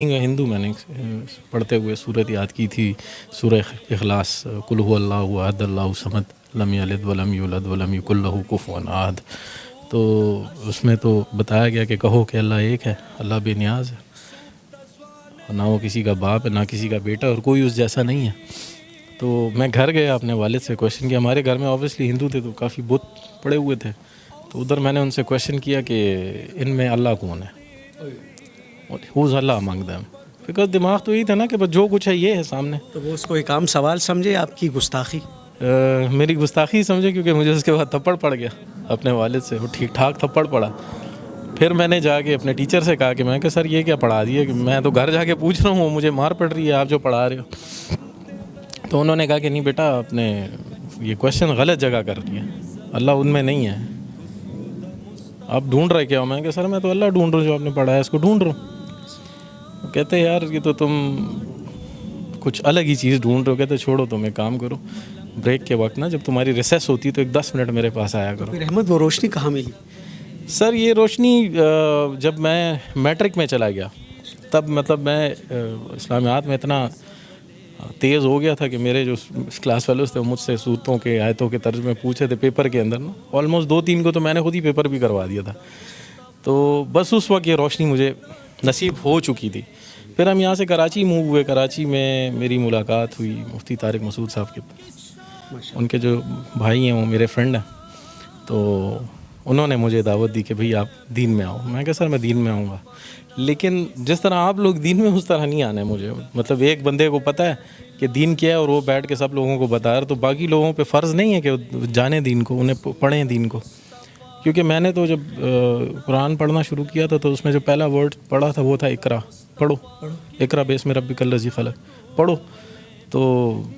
ہندو میں نے پڑھتے ہوئے صورت یاد کی تھی، سورہ اخلاص، قل هو اللہ احد اللہ صمد لم یلد ولم یولد ولم یکن لہ کفوا احد. تو اس میں تو بتایا گیا کہ کہو کہ اللہ ایک ہے، اللہ بے نیاز ہے، نہ وہ کسی کا باپ ہے نہ کسی کا بیٹا، اور کوئی اس جیسا نہیں ہے. تو میں گھر گیا، اپنے والد سے کویشچن کیا. ہمارے گھر میں اوبیسلی ہندو تھے تو کافی بت پڑے ہوئے تھے، تو ادھر میں نے ان سے کویشچن کیا کہ ان میں اللہ کون ہے، who's Allah among them. Because دماغ تو یہی تھا نا کہ بس جو کچھ ہے یہ ہے سامنے. تو وہ اس کو ایک عام سوال سمجھے، آپ کی گستاخی؟ میری گستاخی سمجھے، کیونکہ مجھے اس کے بعد تھپڑ پڑ گیا اپنے والد سے، وہ ٹھیک ٹھاک تھپڑ پڑا. پھر میں نے جا کے اپنے ٹیچر سے کہا کہ سر یہ کیا پڑھا دیے، کہ میں تو گھر جا کے پوچھ رہا ہوں، مجھے مار پڑ رہی ہے آپ جو پڑھا رہے ہو. تو انہوں نے کہا کہ نہیں بیٹا، آپ نے یہ کویشچن غلط جگہ کر دیا، اللہ ان میں نہیں ہے. آپ ڈھونڈ رہے کیا ہو؟ میں کہ سر میں تو اللہ ڈھونڈ رہا ہوں، جو آپ نے پڑھا ہے اس کو ڈھونڈ رہا ہوں. کہتے یار یہ تو تم کچھ الگ ہی چیز ڈھونڈ رہے ہو. کہتے چھوڑو، تم ایک کام کرو، بریک کے وقت نا جب تمہاری ریسیس ہوتی ہے تو ایک 10 منٹ میرے پاس آیا کرو. پھر احمد وہ روشنی کہاں ملی؟ سر یہ روشنی جب میں میٹرک میں چلا گیا، تب مطلب میں اسلامیات میں اتنا تیز ہو گیا تھا کہ میرے جو کلاس فیلوز تھے وہ مجھ سے صورتوں کے آیتوں کے ترجمے پوچھے تھے پیپر کے اندر نا. آلموسٹ 2-3 کو تو میں نے خود ہی پیپر بھی کروا دیا تھا. تو بس اس وقت یہ روشنی مجھے نصیب ہو چکی تھی. پھر ہم یہاں سے کراچی موو ہوئے. کراچی میں میری ملاقات ہوئی مفتی طارق مسعود صاحب کے، ان کے جو بھائی ہیں وہ میرے فرینڈ ہیں. تو انہوں نے مجھے دعوت دی کہ بھئی آپ دین میں آؤ. میں کہا سر میں دین میں آؤں گا، لیکن جس طرح آپ لوگ دین میں اس طرح نہیں آنا ہے مجھے. مطلب ایک بندے کو پتہ ہے کہ دین کیا ہے اور وہ بیٹھ کے سب لوگوں کو بتا رہا، تو باقی لوگوں پہ فرض نہیں ہے کہ جانیں دین کو، انہیں پڑھیں دین کو. کیونکہ میں نے تو جب قرآن پڑھنا شروع کیا تھا تو اس میں جو پہلا ورڈ پڑھا تھا وہ تھا اقرا. پڑھو، اقرا باسم ربک الذی خلق، پڑھو. تو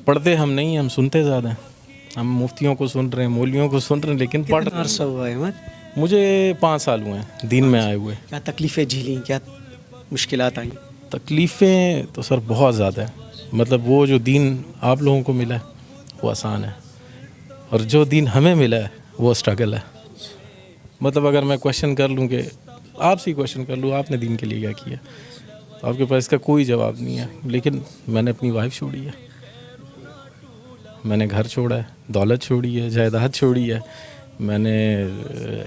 پڑھتے ہم نہیں، ہم سنتے زیادہ ہیں. ہم مفتیوں کو سن رہے ہیں، مولویوں کو سن رہے ہیں، لیکن کتنا عرصہ ہوا ہے احمد؟ مجھے 5 سال ہوئے ہیں دین میں آئے ہوئے. کیا تکلیفیں جھیلیں، کیا مشکلات آئیں؟ تکلیفیں تو سر بہت زیادہ ہیں. مطلب وہ جو دین آپ لوگوں کو ملا ہے وہ آسان ہے، اور جو دین ہمیں ملا ہے وہ اسٹرگل ہے. مطلب اگر میں کویشچن کر لوں، کہ آپ سے ہی کویشچن کر لوں آپ نے دین کے لیے کیا کیا، تو آپ کے پاس اس کا کوئی جواب نہیں ہے. لیکن میں نے اپنی وائف چھوڑی ہے، میں نے گھر چھوڑا ہے، دولت چھوڑی ہے، جائیداد چھوڑی ہے، میں نے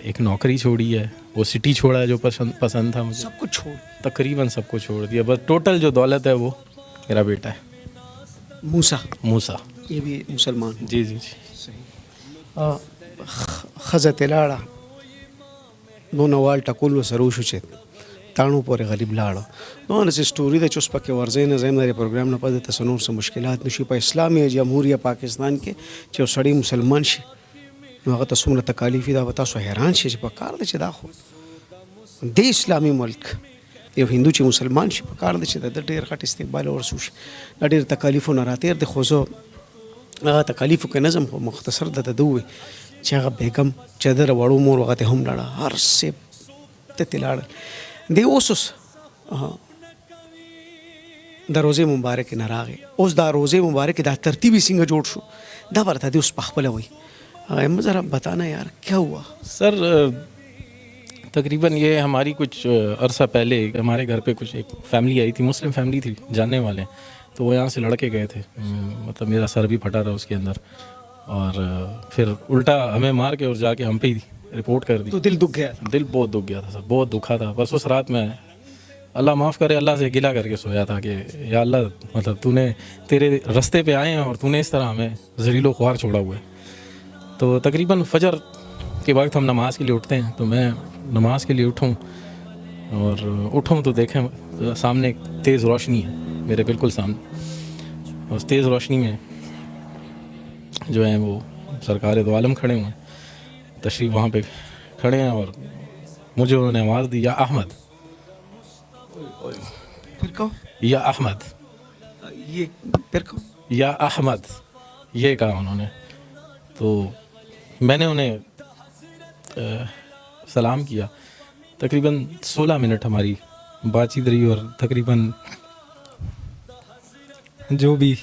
ایک نوکری چھوڑی ہے، وہ سٹی چھوڑا ہے جو پسند تھا مجھے. سب کچھ چھوڑ، تقریباً سب کو چھوڑ دیا. بس ٹوٹل جو دولت ہے وہ میرا بیٹا ہے موسیٰ. یہ بھی مسلمان؟ جی جی جی. صحیح. خزت لاڑا نو ټکول و سروش چت تانو پورې غریب لاړه. نو نه سټوري د چوس پکې ورځې نه زم د پروګرام نه پد ته سنور سم مشکلات نشي په اسلامي جمهوریت پاکستان کې چې سړی مسلمان شي نو هغه ته څومره تکالیف دا وتا سو حیران شي چې په کار د چې دا خو د اسلامي ملک یو هندو چې مسلمان شي په کار د چې د ډېر غټ استقبال ورسو شي، ډېر تکالیفونه راتیر د خو زه هغه تکالیفو کې نظم خو مختصر د دوی چې هغه بیگم چې در وړو مور هغه ته هم لاړه، هر څه ته لاړه. دی اوسوس د روزه مبارک نه راغی. اوس دا روزه مبارک دا ترتیبی څنګه جوړ شو دا ورته دی اوس پخپله وای. احمد ذرا بتانا یار کیا ہوا؟ سر تقریباً یہ ہماری کچھ عرصہ پہلے ہمارے گھر پہ کچھ ایک فیملی آئی تھی، مسلم فیملی تھی، جاننے والے. تو وہ یہاں سے لڑکے گئے تھے، مطلب میرا سر بھی پھٹا تھا اس کے اندر، اور پھر الٹا ہمیں مار کے اور جا کے ہم پہ ہی رپورٹ کر دی. تو دل دکھ گیا؟ دل بہت دکھ گیا تھا سر، بہت دکھا تھا. بس اس رات میں اللہ معاف کرے اللہ سے گلا کر کے سویا تھا کہ یا اللہ مطلب تو نے تیرے رستے پہ آئے ہیں اور تو نے اس طرح ہمیں ذلیل و خوار چھوڑا ہوا ہے. تو تقریباً فجر کے وقت ہم نماز کے لیے اٹھتے ہیں. تو میں نماز کے لیے اٹھوں تو دیکھیں سامنے ایک تیز روشنی ہے میرے بالکل سامنے. اس تیز روشنی میں جو ہیں وہ سرکار دو عالم کھڑے ہوئے ہیں، تشریف وہاں پہ کھڑے ہیں، اور مجھے انہوں نے آواز دی یا احمد. پھر کہو یا احمد، یہ پھر کہو یا احمد، یہ کہا انہوں نے. تو میں نے انہیں سلام کیا. تقریباً 16 منٹ ہماری بات چیت رہی، اور تقریباً جو بھی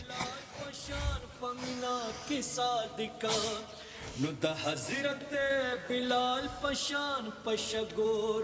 حضرت بلال پشان پشگور